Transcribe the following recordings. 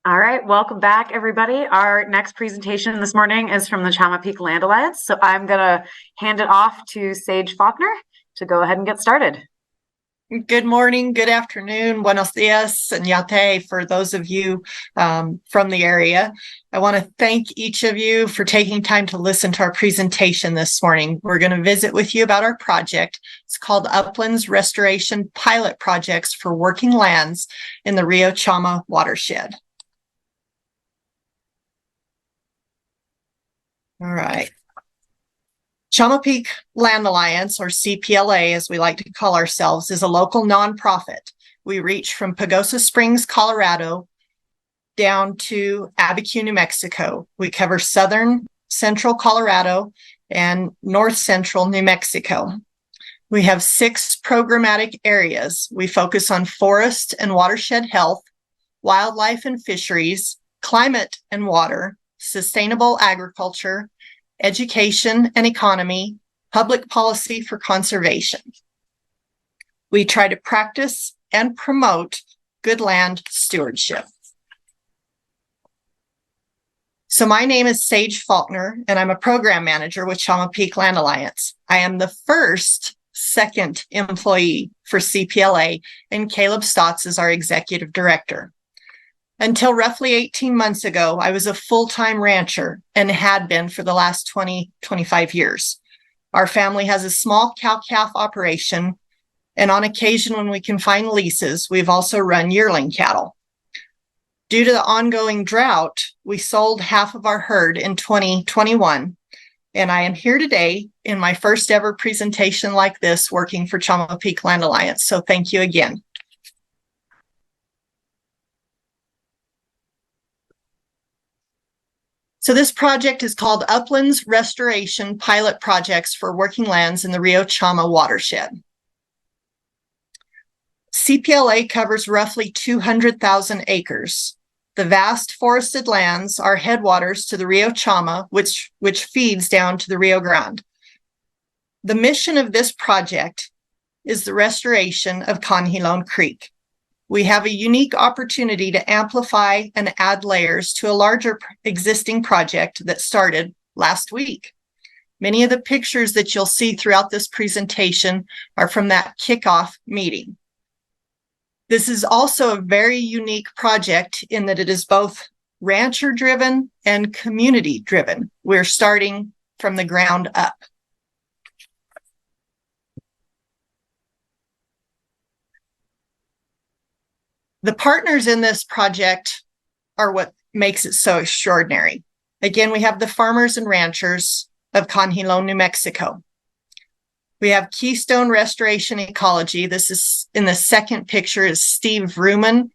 All right, welcome back, everybody. Our next presentation this morning is from the Chama Land Alliance. So I'm going to hand it off to Sage Faulkner to go ahead and get started. Good morning, good afternoon, buenos dias, and yate for those of you from the area. I want to thank each of you for taking time to listen to our presentation this morning. We're going to visit with you about our project. It's called Uplands Restoration Pilot Projects for Working Lands in the Rio Chama watershed. All right. Chama Peak Land Alliance, or CPLA, as we like to call ourselves, is a local nonprofit. We reach from Pagosa Springs, Colorado, down to Abiquiu, New Mexico. We cover southern, central Colorado, and north central New Mexico. We have 6 programmatic areas. We focus on forest and watershed health, wildlife and fisheries, climate and water, sustainable agriculture, education and economy, public policy for conservation. We try to practice and promote good land stewardship. So my name is Sage Faulkner, and I'm a program manager with Chama Peak Land Alliance. I am the second employee for CPLA, and Caleb Stotts is our executive director. Until roughly 18 months ago, I was a full-time rancher and had been for the last 25 years. Our family has a small cow-calf operation, and on occasion when we can find leases, we've also run yearling cattle. Due to the ongoing drought, we sold half of our herd in 2021, and I am here today in my first ever presentation like this working for Chama Peak Land Alliance, so thank you again. So this project is called Uplands Restoration Pilot Projects for Working Lands in the Rio Chama watershed. CPLA covers roughly 200,000 acres. The vast forested lands are headwaters to the Rio Chama, which feeds down to the Rio Grande. The mission of this project is the restoration of Conjilon Creek. We have a unique opportunity to amplify and add layers to a larger existing project that started last week. Many of the pictures that you'll see throughout this presentation are from that kickoff meeting. This is also a very unique project in that it is both rancher-driven and community-driven. We're starting from the ground up. The partners in this project are what makes it so extraordinary. Again, we have the farmers and ranchers of Conjilon, New Mexico. We have Keystone Restoration Ecology. This is in the second picture is Steve Ruman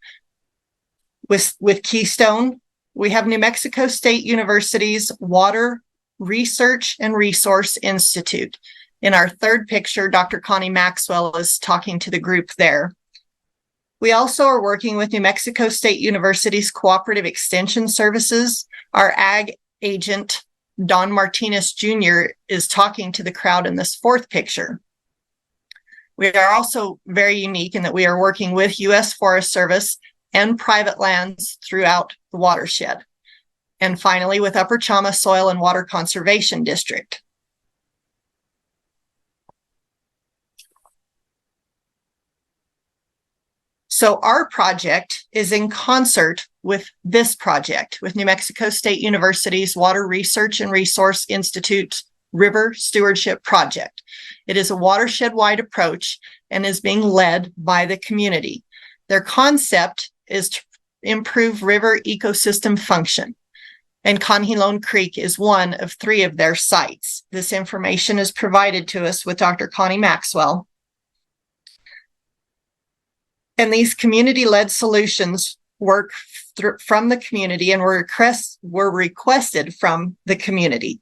with Keystone. We have New Mexico State University's Water Research and Resource Institute. In our third picture, Dr. Connie Maxwell is talking to the group there. We also are working with New Mexico State University's Cooperative Extension Services. Our ag agent, Don Martinez Jr., is talking to the crowd in this fourth picture. We are also very unique in that we are working with U.S. Forest Service and private lands throughout the watershed. And finally, with Upper Chama Soil and Water Conservation District. So our project is in concert with this project, with New Mexico State University's Water Research and Resource Institute River Stewardship Project. It is a watershed-wide approach and is being led by the community. Their concept is to improve river ecosystem function, and Conjilon Creek is one of 3 of their sites. This information is provided to us with Dr. Connie Maxwell. And these community-led solutions work from the community and were requested from the community.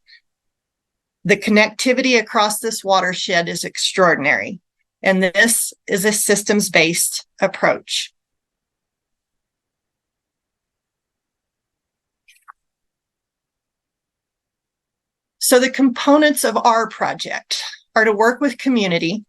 The connectivity across this watershed is extraordinary, and this is a systems-based approach. So the components of our project are to work with community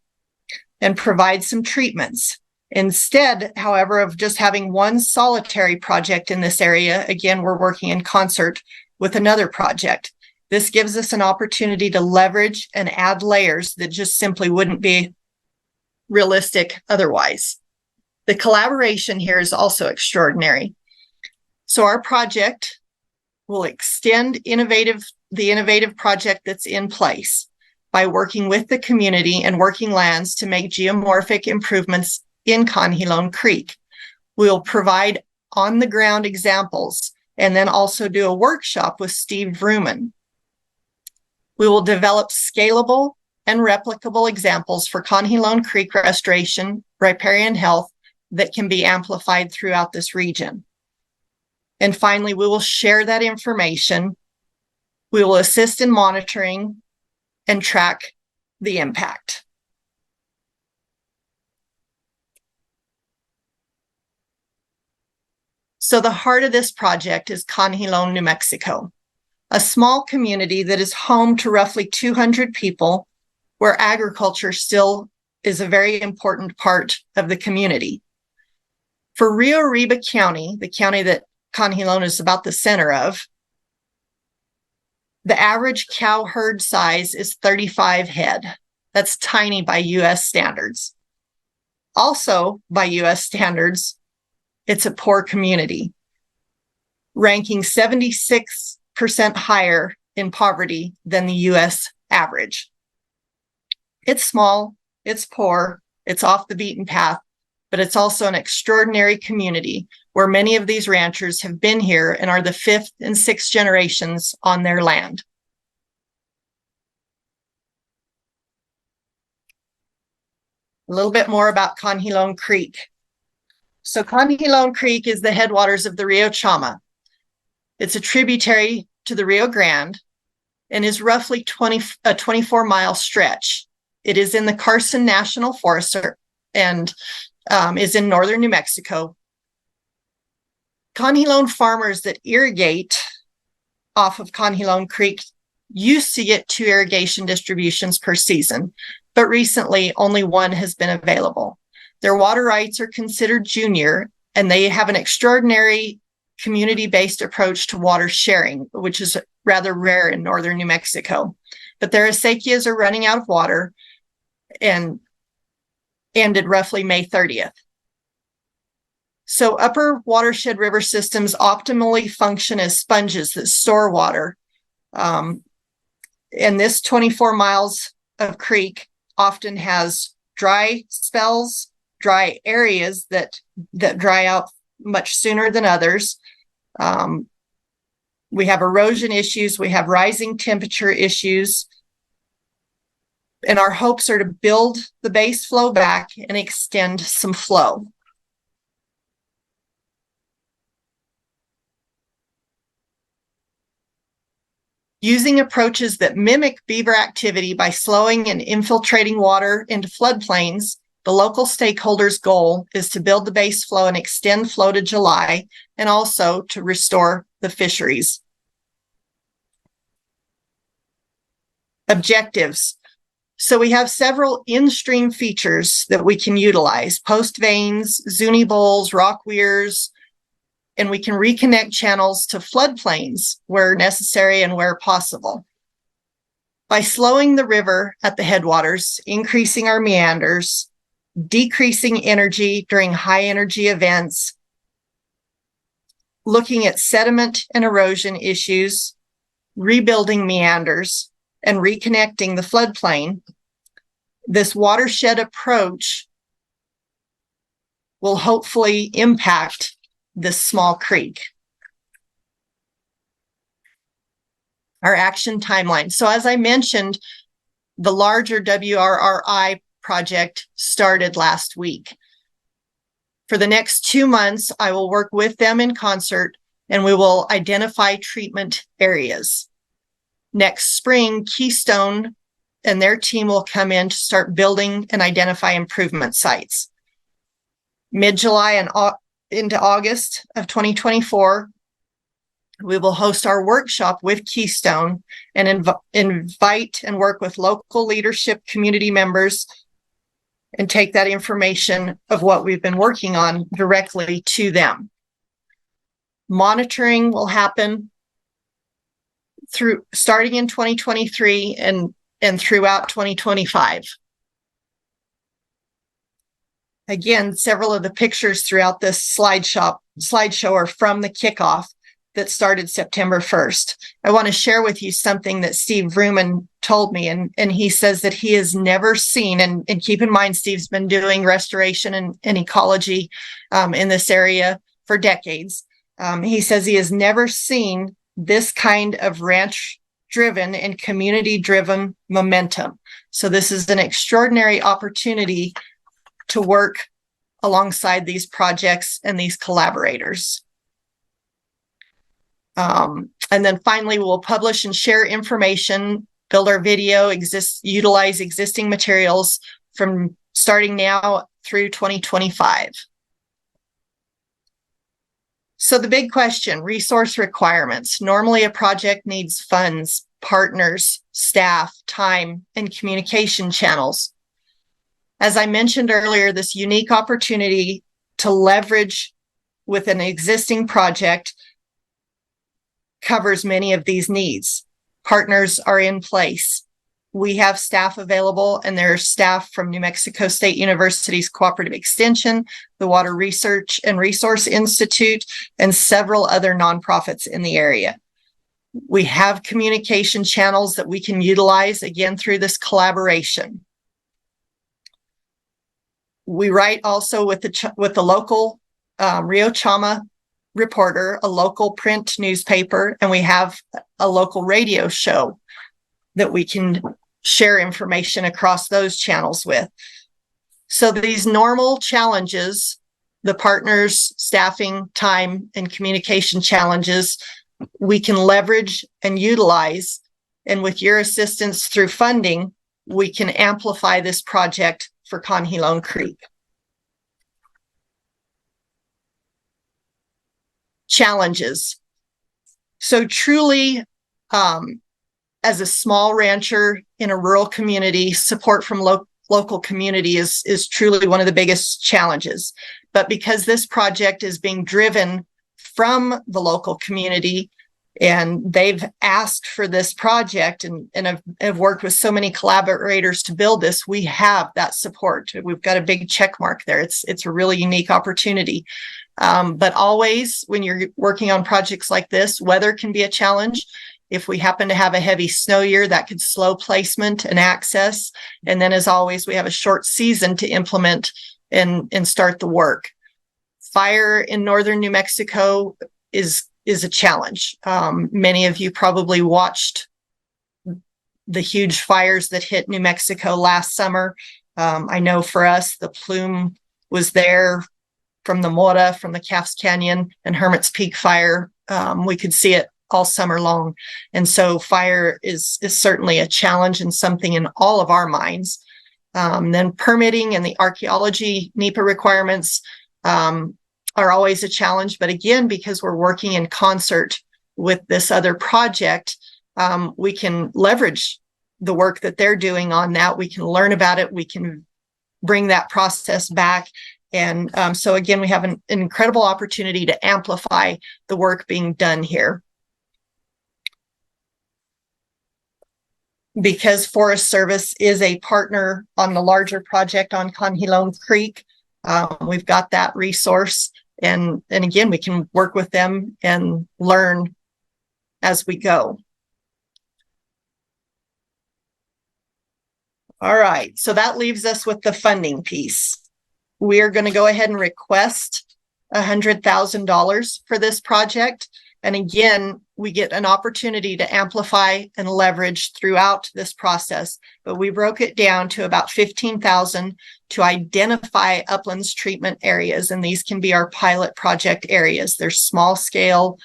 and provide some treatments. Instead, however, of just having one solitary project in this area, again, we're working in concert with another project. This gives us an opportunity to leverage and add layers that just simply wouldn't be realistic otherwise. The collaboration here is also extraordinary. So our project will extend the innovative project that's in place by working with the community and working lands to make geomorphic improvements in Conhilone Creek. We'll provide on-the-ground examples and then also do a workshop with Steve Vrooman. We will develop scalable and replicable examples for Conhilone Creek restoration, riparian health that can be amplified throughout this region. And finally, we will share that information. We will assist in monitoring and track the impact. So the heart of this project is Conhilone, New Mexico, a small community that is home to roughly 200 people, where agriculture still is a very important part of the community. For Rio Arriba County, the county that Conhilone is about the center of, the average cow herd size is 35 head. That's tiny by US standards. Also, by US standards, it's a poor community, ranking 76% higher in poverty than the US average. It's small, it's poor, it's off the beaten path, but it's also an extraordinary community where many of these ranchers have been here and are the 5th and 6th generations on their land. A little bit more about Conhilone Creek. So Conhilone Creek is the headwaters of the Rio Chama. It's a tributary to the Rio Grande and is roughly a 24-mile stretch. It is in the Carson National Forest and is in northern New Mexico. Conhilone farmers that irrigate off of Conhilone Creek used to get 2 irrigation distributions per season, but recently only 1 has been available. Their water rights are considered junior, and they have an extraordinary community-based approach to water sharing, which is rather rare in northern New Mexico. But their acequias are running out of water and ended roughly May 30th. So upper watershed river systems optimally function as sponges that store water. And this 24 miles of creek often has dry spells, dry areas that dry out much sooner than others. We have erosion issues, we have rising temperature issues, and our hopes are to build the base flow back and extend some flow. Using approaches that mimic beaver activity by slowing and infiltrating water into floodplains, the local stakeholders' goal is to build the base flow and extend flow to July, and also to restore the fisheries. Objectives. So we have several in-stream features that we can utilize: post veins, zuni bowls, rock weirs, and we can reconnect channels to floodplains where necessary and where possible. By slowing the river at the headwaters, increasing our meanders, decreasing energy during high energy events, looking at sediment and erosion issues, rebuilding meanders, and reconnecting the floodplain, this watershed approach will hopefully impact this small creek. Our action timeline. So as I mentioned, the larger WRRI project started last week. For the next 2 months, I will work with them in concert, and we will identify treatment areas. Next spring, Keystone and their team will come in to start building and identify improvement sites. Mid-July and into August of 2024, we will host our workshop with Keystone and invite and work with local leadership, community members, and take that information of what we've been working on directly to them. Monitoring will happen starting in 2023 and throughout 2025. Again, several of the pictures throughout this slideshow are from the kickoff that started September 1st. I want to share with you something that Steve Vrooman told me, and he says that he has never seen, and keep in mind, Steve's been doing restoration and ecology in this area for decades. He says he has never seen this kind of ranch-driven and community-driven momentum. So this is an extraordinary opportunity to work alongside these projects and these collaborators. And then finally, we'll publish and share information, build our video, utilize existing materials from starting now through 2025. So the big question, resource requirements. Normally a project needs funds, partners, staff, time, and communication channels. As I mentioned earlier, this unique opportunity to leverage with an existing project covers many of these needs. Partners are in place. We have staff available, and there's staff from New Mexico State University's Cooperative Extension, the Water Research and Resource Institute, and several other nonprofits in the area. We have communication channels that we can utilize, again, through this collaboration. We write also with the local Rio Chama Reporter, a local print newspaper, and we have a local radio show that we can share information across those channels with. So these normal challenges, the partners, staffing, time, and communication challenges, we can leverage and utilize. And with your assistance through funding, we can amplify this project for Conhilone Creek. Challenges. So truly, as a small rancher in a rural community, support from local community is truly one of the biggest challenges. But because this project is being driven from the local community, and they've asked for this project and have worked with so many collaborators to build this, we have that support. We've got a big check mark there. It's a really unique opportunity. But always when you're working on projects like this, weather can be a challenge. If we happen to have a heavy snow year, that could slow placement and access. And then as always, we have a short season to implement and start the work. Fire in northern New Mexico is a challenge. Many of you probably watched the huge fires that hit New Mexico last summer. I know for us, the plume was there from the Mora, from the Calf's Canyon and Hermit's Peak fire. We could see it all summer long. And so fire is certainly a challenge and something in all of our minds. Then permitting and the archaeology NEPA requirements are always a challenge. But again, because we're working in concert with this other project, we can leverage the work that they're doing on that. We can learn about it. We can bring that process back. And so again, we have an incredible opportunity to amplify the work being done here. Because Forest Service is a partner on the larger project on Conhilone Creek, we've got that resource. And again, we can work with them and learn as we go. All right, so that leaves us with the funding piece. We are going to go ahead and request $100,000 for this project. And again, we get an opportunity to amplify and leverage throughout this process. But we broke it down to about $15,000 to identify uplands treatment areas. And these can be our pilot project areas. They're small scale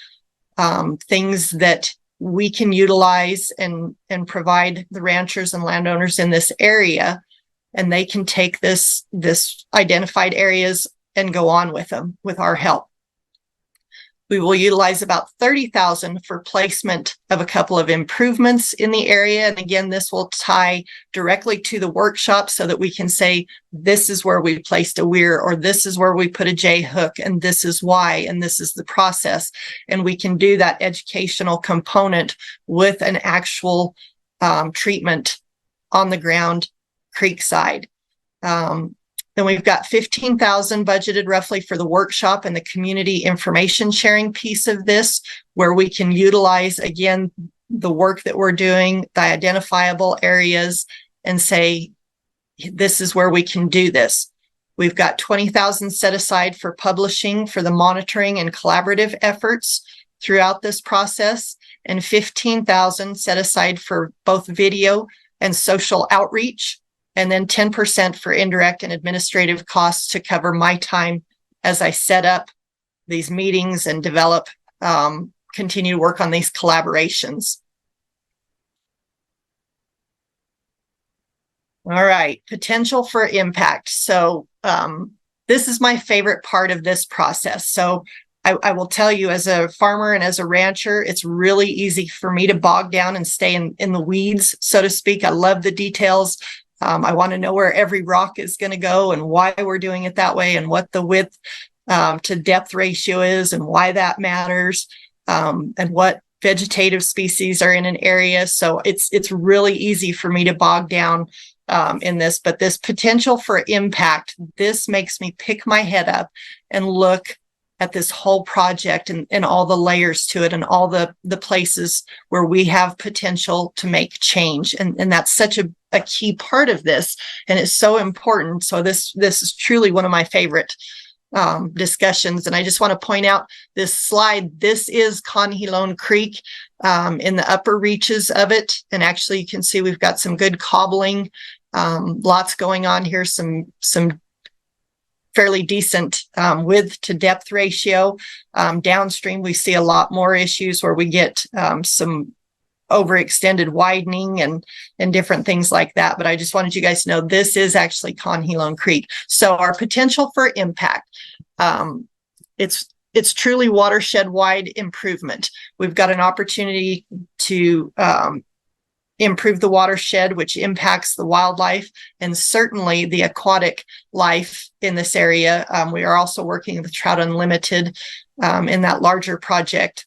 things that we can utilize and provide the ranchers and landowners in this area. And they can take this identified areas and go on with them with our help. We will utilize about $30,000 for placement of a couple of improvements in the area. And again, this will tie directly to the workshop so that we can say, this is where we placed a weir, or this is where we put a J hook, and this is why, and this is the process. And we can do that educational component with an actual treatment on the ground creek side. Then we've got $15,000 budgeted roughly for the workshop and the community information sharing piece of this, where we can utilize, again, the work that we're doing, the identifiable areas, and say, this is where we can do this. We've got $20,000 set aside for publishing for the monitoring and collaborative efforts throughout this process, and $15,000 set aside for both video and social outreach, and then 10% for indirect and administrative costs to cover my time as I set up these meetings and develop, continue to work on these collaborations. All right, potential for impact. So this is my favorite part of this process. So I will tell you, as a farmer and as a rancher, it's really easy for me to bog down and stay in the weeds, so to speak. I love the details. I want to know where every rock is going to go and why we're doing it that way, and what the width to depth ratio is and why that matters, and what vegetative species are in an area. So it's really easy for me to bog down in this, but this potential for impact, this makes me pick my head up and look at this whole project and all the layers to it, and all the places where we have potential to make change. And that's such a key part of this, and it's so important. So this is truly one of my favorite discussions. And I just want to point out this slide. This is Conhilone Creek in the upper reaches of it. And actually you can see we've got some good cobbling, lots going on here, some fairly decent width to depth ratio. Downstream, we see a lot more issues where we get some overextended widening and different things like that. But I just wanted you guys to know this is actually Conhilone Creek. So our potential for impact, it's truly watershed wide improvement. We've got an opportunity to improve the watershed, which impacts the wildlife and certainly the aquatic life in this area. We are also working with Trout Unlimited in that larger project,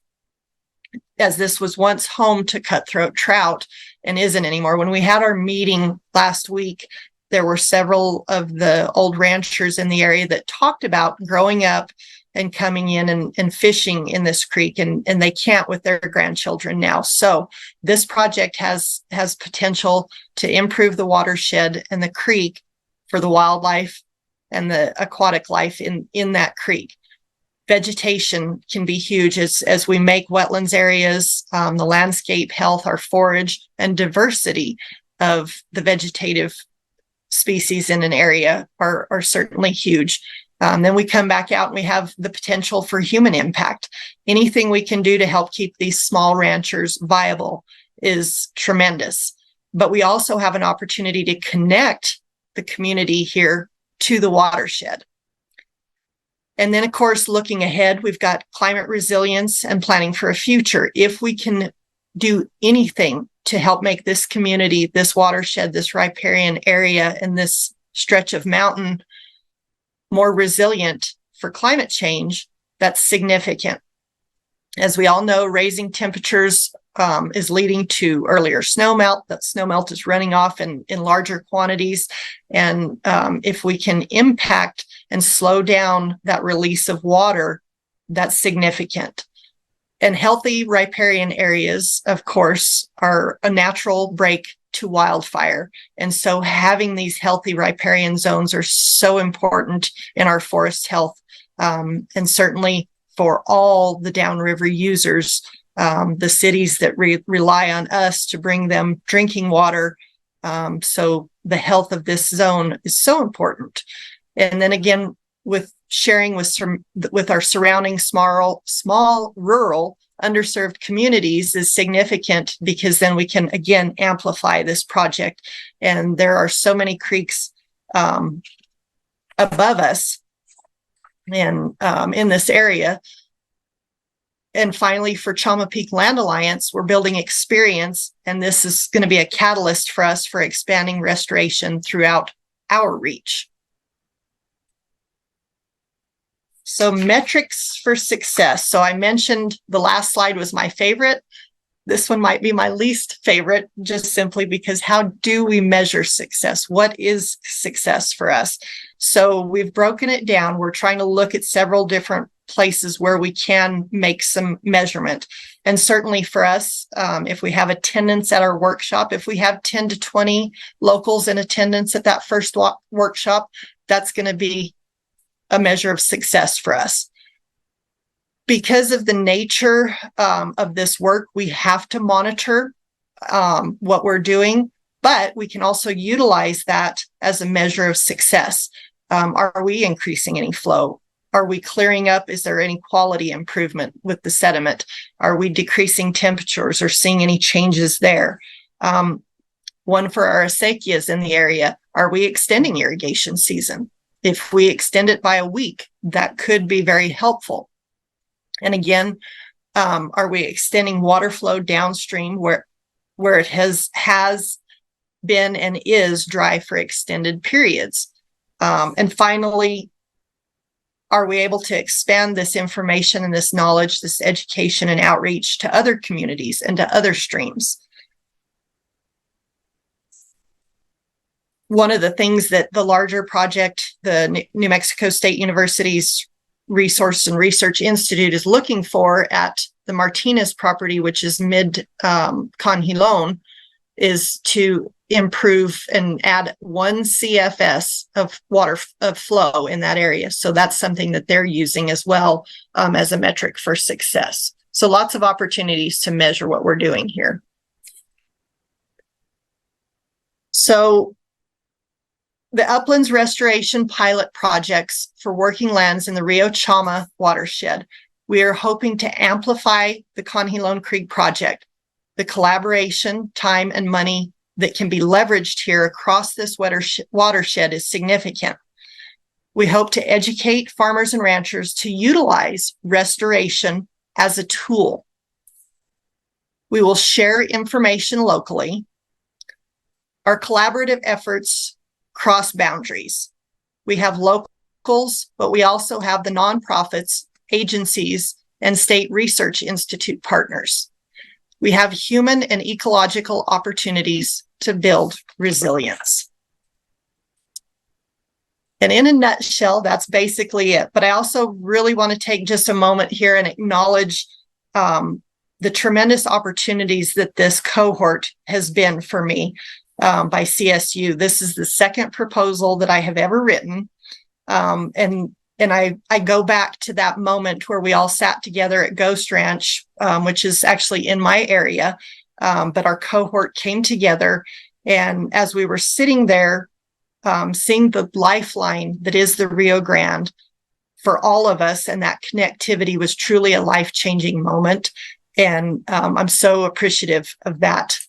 as this was once home to cutthroat trout and isn't anymore. When we had our meeting last week, there were several of the old ranchers in the area that talked about growing up and coming in and fishing in this creek, and they can't with their grandchildren now. So this project has potential to improve the watershed and the creek for the wildlife and the aquatic life in that creek. Vegetation can be huge as we make wetlands areas, the landscape health, our forage and diversity of the vegetative species in an area are certainly huge. Then we come back out and we have the potential for human impact. Anything we can do to help keep these small ranchers viable is tremendous. But we also have an opportunity to connect the community here to the watershed. And then, of course, looking ahead, we've got climate resilience and planning for a future. If we can do anything to help make this community, this watershed, this riparian area, and this stretch of mountain more resilient for climate change, that's significant. As we all know, raising temperatures is leading to earlier snowmelt. That snowmelt is running off in larger quantities. And if we can impact and slow down that release of water, that's significant. And healthy riparian areas, of course, are a natural break to wildfire. And so having these healthy riparian zones are so important in our forest health, and certainly for all the downriver users, the cities that rely on us to bring them drinking water. So the health of this zone is so important. And then again, with sharing with our surrounding small rural underserved communities is significant, because then we can again amplify this project. And there are so many creeks above us and in this area And finally, for Chama Peak Land Alliance, we're building experience, and this is going to be a catalyst for us for expanding restoration throughout our reach. So metrics for success. So I mentioned the last slide was my favorite. This one might be my least favorite, just simply because how do we measure success? What is success for us? So we've broken it down. We're trying to look at several different places where we can make some measurement. And certainly for us, if we have attendance at our workshop, if we have 10 to 20 locals in attendance at that first workshop, that's going to be a measure of success for us. Because of the nature of this work, we have to monitor what we're doing, but we can also utilize that as a measure of success. Are we increasing any flow? Are we clearing up? Is there any quality improvement with the sediment? Are we decreasing temperatures or seeing any changes there? One for our acequias in the area, are we extending irrigation season? If we extend it by a week, that could be very helpful. And again, are we extending water flow downstream where it has been and is dry for extended periods? And finally, are we able to expand this information and this knowledge, this education and outreach to other communities and to other streams? One of the things that the larger project, the New Mexico State University's Resource and Research Institute is looking for at the Martinez property, which is mid Conjilon, is to improve and add 1 CFS of water of flow in that area. So that's something that they're using as well as a metric for success. So lots of opportunities to measure what we're doing here. So the uplands restoration pilot projects for working lands in the Rio Chama watershed. We are hoping to amplify the Conjilon Creek project. The collaboration, time, and money that can be leveraged here across this watershed is significant. We hope to educate farmers and ranchers to utilize restoration as a tool. We will share information locally. Our collaborative efforts cross boundaries. We have locals, but we also have the nonprofits, agencies, and state research institute partners. We have human and ecological opportunities to build resilience. And in a nutshell, that's basically it. But I also really want to take just a moment here and acknowledge the tremendous opportunities that this cohort has been for me. By CSU. This is the second proposal that I have ever written. And I go back to that moment where we all sat together at Ghost Ranch, which is actually in my area. But our cohort came together. And as we were sitting there, seeing the lifeline that is the Rio Grande for all of us, and that connectivity was truly a life-changing moment. And I'm so appreciative of that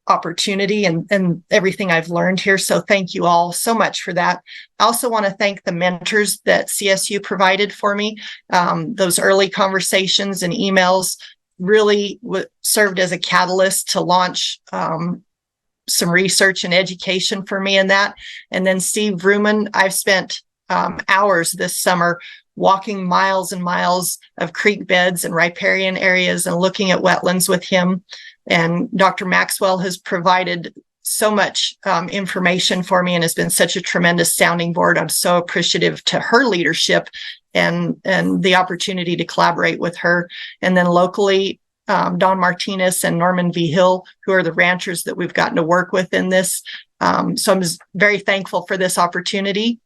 opportunity and everything I've learned here. So thank you all so much for that. I also want to thank the mentors that CSU provided for me. Those early conversations and emails really served as a catalyst to launch some research and education for me in that. And then Steve Vrooman, I've spent hours this summer walking miles and miles of creek beds and riparian areas and looking at wetlands with him. And Dr. Maxwell has provided so much information for me and has been such a tremendous sounding board. I'm so appreciative to her leadership and the opportunity to collaborate with her. And then locally, Don Martinez and Norman V. Hill, who are the ranchers that we've gotten to work with in this. So I'm very thankful for this opportunity.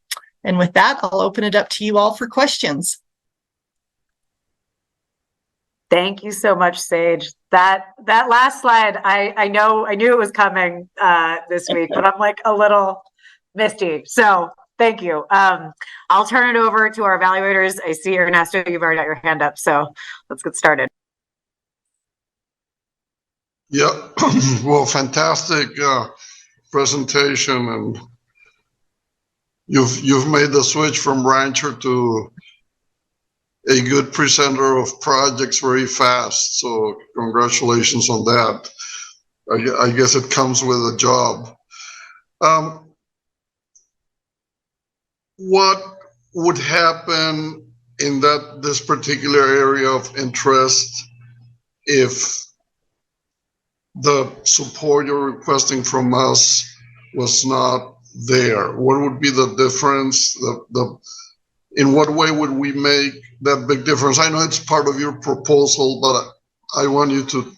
And with that, I'll open it up to you all for questions. Thank you so much, Sage. That last slide, I knew it was coming this week, but I'm like a little misty. So thank you. I'll turn it over to our evaluators. I see Ernesto, you've already got your hand up, so let's get started. Yeah, well, fantastic presentation, and you've made the switch from rancher to a good presenter of projects very fast. So congratulations on that. I guess it comes with a job. What would happen in this particular area of interest if the support you're requesting from us was not there? What would be the difference? In what way would we make that big difference? I know it's part of your proposal, but I want you to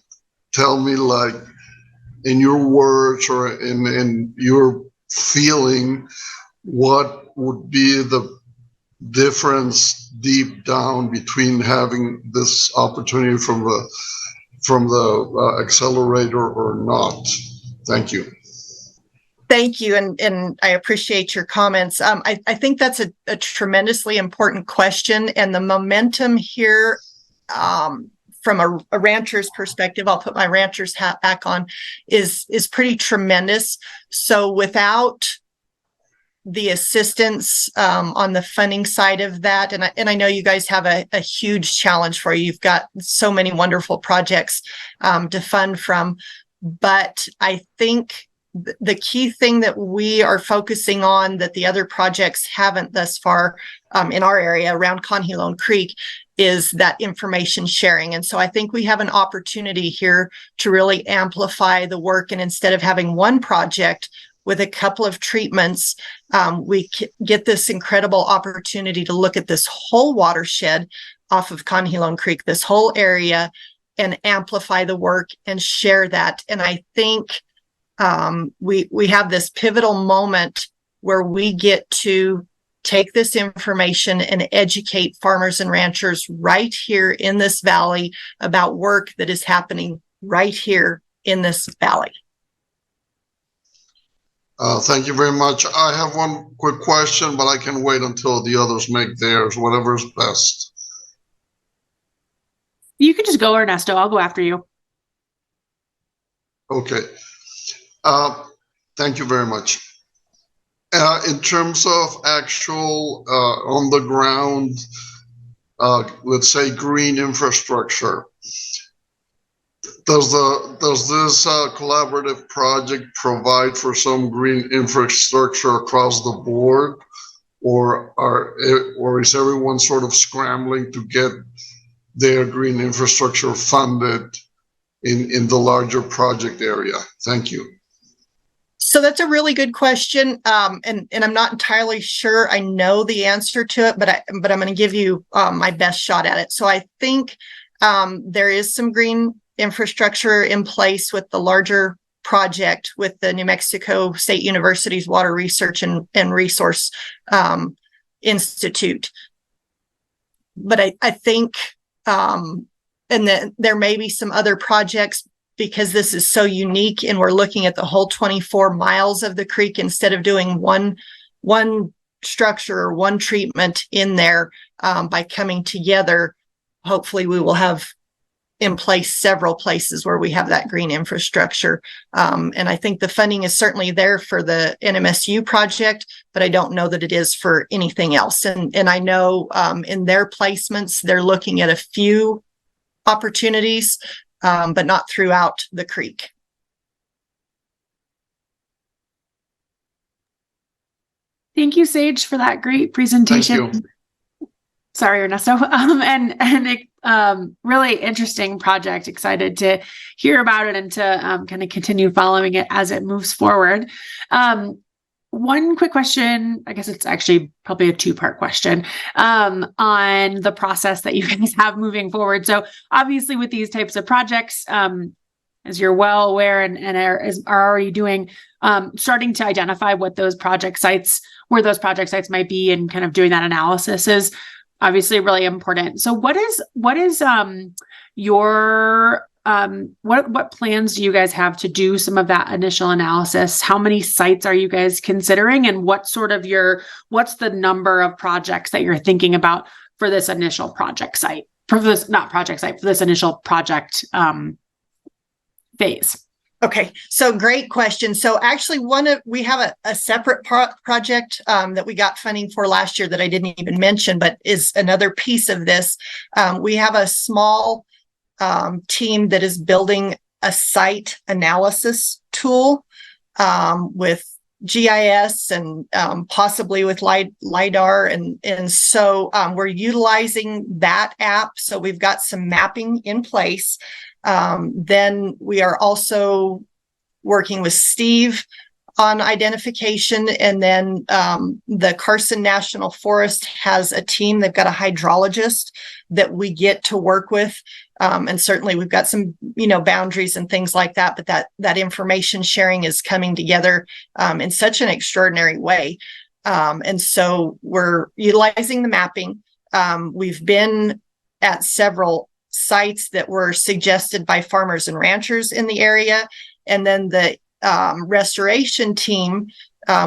tell me, like, in your words or in your feeling, what would be the difference deep down between having this opportunity from the accelerator or not? Thank you. Thank you, and I appreciate your comments. I think that's a tremendously important question, and the momentum here, from a rancher's perspective, I'll put my rancher's hat back on, is pretty tremendous. So without the assistance on the funding side of that, and I know you guys have a huge challenge for you. You've got so many wonderful projects to fund from, but I think the key thing that we are focusing on that the other projects haven't thus far in our area around Conhilone Creek is that information sharing. And so I think we have an opportunity here to really amplify the work. And instead of having one project with a couple of treatments, we get this incredible opportunity to look at this whole watershed off of Conhilone Creek, this whole area, and amplify the work and share that. And I think we have this pivotal moment where we get to take this information and educate farmers and ranchers right here in this valley about work that is happening right here in this valley. Thank you very much. I have one quick question, but I can wait until the others make theirs, whatever's best. You can just go, Ernesto. I'll go after you. Okay. Thank you very much. In terms of actual on the ground, let's say green infrastructure, does this collaborative project provide for some green infrastructure across the board, or is everyone sort of scrambling to get their green infrastructure funded in the larger project area? Thank you. So that's a really good question. And I'm not entirely sure I know the answer to it, but I'm going to give you my best shot at it. So I think there is some green infrastructure in place with the larger project with the New Mexico State University's Water Research and Resource Institute. But I think, and then there may be some other projects, because this is so unique and we're looking at the whole 24 miles of the creek instead of doing one structure or one treatment in there. By coming together, hopefully we will have in place several places where we have that green infrastructure. And I think the funding is certainly there for the NMSU project, but I don't know that it is for anything else. And I know in their placements, they're looking at a few opportunities, but not throughout the creek. Thank you, Sage, for that great presentation. Thank you. Sorry, Ernesto. And really interesting project. Excited to hear about it and to kind of continue following it as it moves forward. One quick question, I guess it's actually probably a two-part question, on the process that you guys have moving forward. So obviously with these types of projects, as you're well aware and are already doing, starting to identify where those project sites might be and kind of doing that analysis is obviously really important. So what is your what plans do you guys have to do some of that initial analysis? How many sites are you guys considering, and what's the number of projects that you're thinking about for this initial project site, for this initial project phase? Okay, so great question. So actually we have a separate project that we got funding for last year that I didn't even mention, but is another piece of this. We have a small team that is building a site analysis tool with GIS and possibly with LiDAR. And so we're utilizing that app. So we've got some mapping in place. Then we are also working with Steve on identification. And then the Carson National Forest has a team. They've got a hydrologist that we get to work with. And certainly we've got some, boundaries and things like that, but that information sharing is coming together in such an extraordinary way. And so we're utilizing the mapping. We've been at several sites that were suggested by farmers and ranchers in the area. And then the restoration team,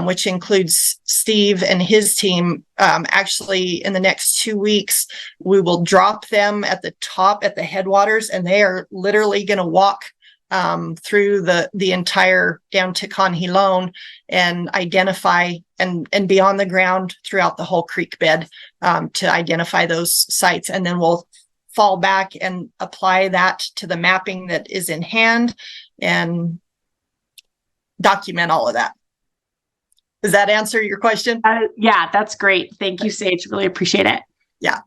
which includes Steve and his team, actually in the next 2 weeks, we will drop them at the top at the headwaters, and they are literally going to walk through the entire down to Conhilone and identify and be on the ground throughout the whole creek bed to identify those sites. And then we'll fall back and apply that to the mapping that is in hand and document all of that. Does that answer your question? Yeah, that's great. Thank you, Sage. Really appreciate it. Yeah.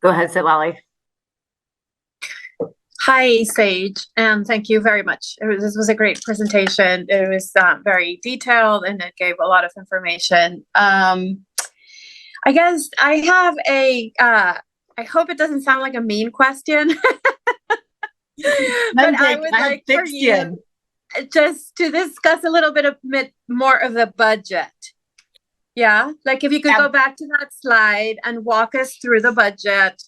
Go ahead, Sitlali. Hi, Sage, and thank you very much. This was a great presentation. It was very detailed and it gave a lot of information. I guess I have I hope it doesn't sound like a mean question, but I would like for you just to discuss a little bit more of the budget. Yeah, like if you could go back to that slide and walk us through the budget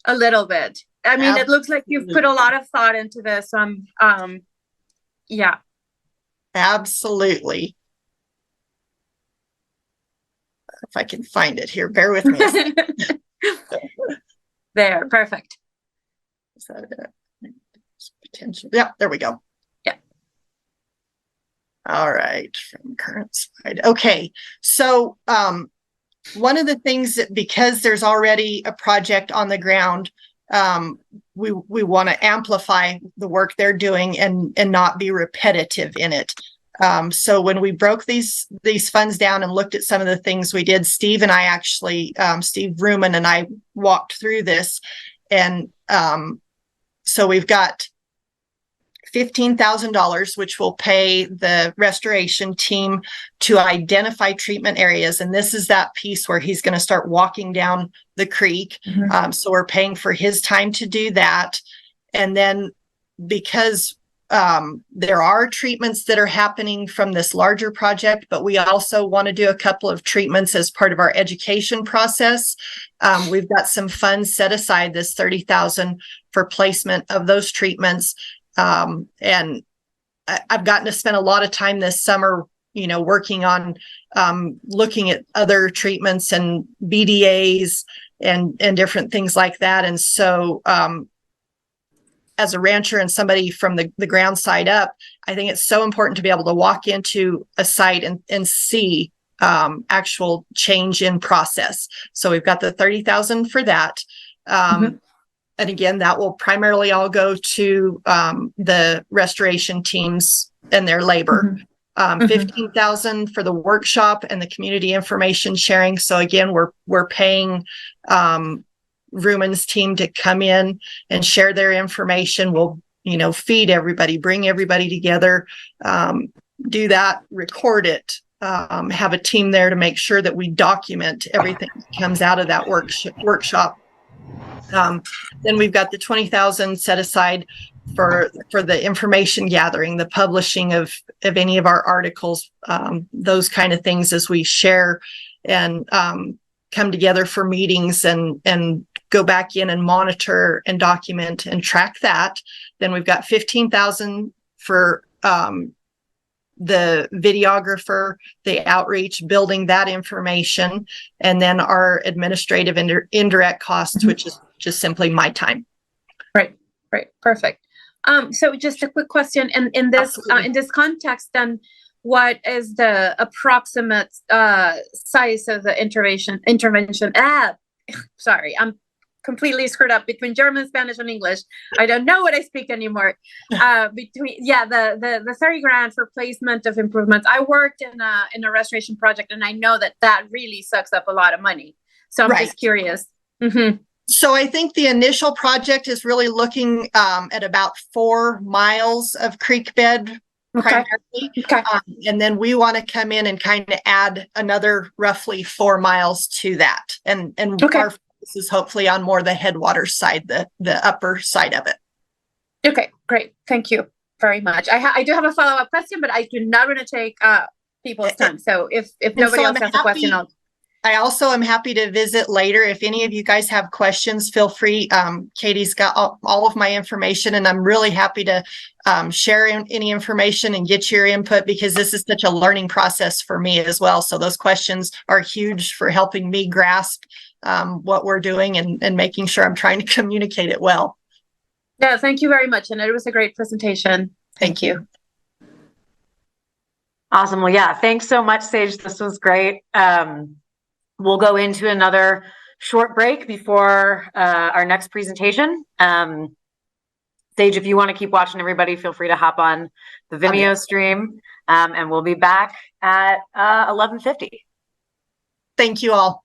a little bit. I mean, it looks like you've put a lot of thought into this. Yeah. Absolutely. If I can find it here, bear with me. There, perfect. Is that it? Potential. Yeah, there we go. Yeah. All right, from current slide. Okay, so one of the things that, because there's already a project on the ground, we want to amplify the work they're doing and not be repetitive in it. So when we broke these funds down and looked at some of the things we did, Steve and I actually, Steve Ruman and I walked through this. And so we've got $15,000, which will pay the restoration team to identify treatment areas. And this is that piece where he's going to start walking down the creek. Mm-hmm. So we're paying for his time to do that. And then because there are treatments that are happening from this larger project, but we also want to do a couple of treatments as part of our education process. We've got some funds set aside, this $30,000 for placement of those treatments. And I've gotten to spend a lot of time this summer, working on looking at other treatments and BDAs and different things like that. And so as a rancher and somebody from the ground side up, I think it's so important to be able to walk into a site and see actual change in process. So we've got the $30,000 for that. And again, that will primarily all go to the restoration teams and their labor. $15,000 for the workshop and the community information sharing. So again, we're paying Ruman's team to come in and share their information. We'll, feed everybody, bring everybody together, do that, record it, have a team there to make sure that we document everything that comes out of that workshop. Then we've got the $20,000 set aside for the information gathering, the publishing of any of our articles, those kind of things as we share and come together for meetings and go back in and monitor and document and track that. Then we've got $15,000 for the videographer, the outreach, building that information, and then our administrative indirect costs, which is just simply my time. Right. Great, perfect. So just a quick question, in this context, then what is the approximate size of the intervention? Sorry, I'm completely screwed up between German, Spanish, and English. I don't know what I speak anymore. The 30 grand for placement of improvements. I worked in a restoration project, and I know that really sucks up a lot of money. So I'm just curious. Mm-hmm. So I think the initial project is really looking at about 4 miles of creek bed primarily. Okay. And then we want to come in and kind of add another roughly 4 miles to that. And our focus is hopefully on more the headwaters side, the upper side of it. Okay, great. Thank you very much. I do have a follow-up question, but I do not want to take people's time. So if nobody else has a question, I also am happy to visit later. If any of you guys have questions, feel free. Katie's got all of my information, and I'm really happy to share any information and get your input, because this is such a learning process for me as well. So those questions are huge for helping me grasp what we're doing and making sure I'm trying to communicate it well. Yeah, thank you very much. And it was a great presentation. Thank you. Awesome. Well, yeah, thanks so much, Sage. This was great. We'll go into another short break before our next presentation. Sage, if you want to keep watching, everybody, feel free to hop on the Vimeo stream, and we'll be back at 11:50. Thank you all.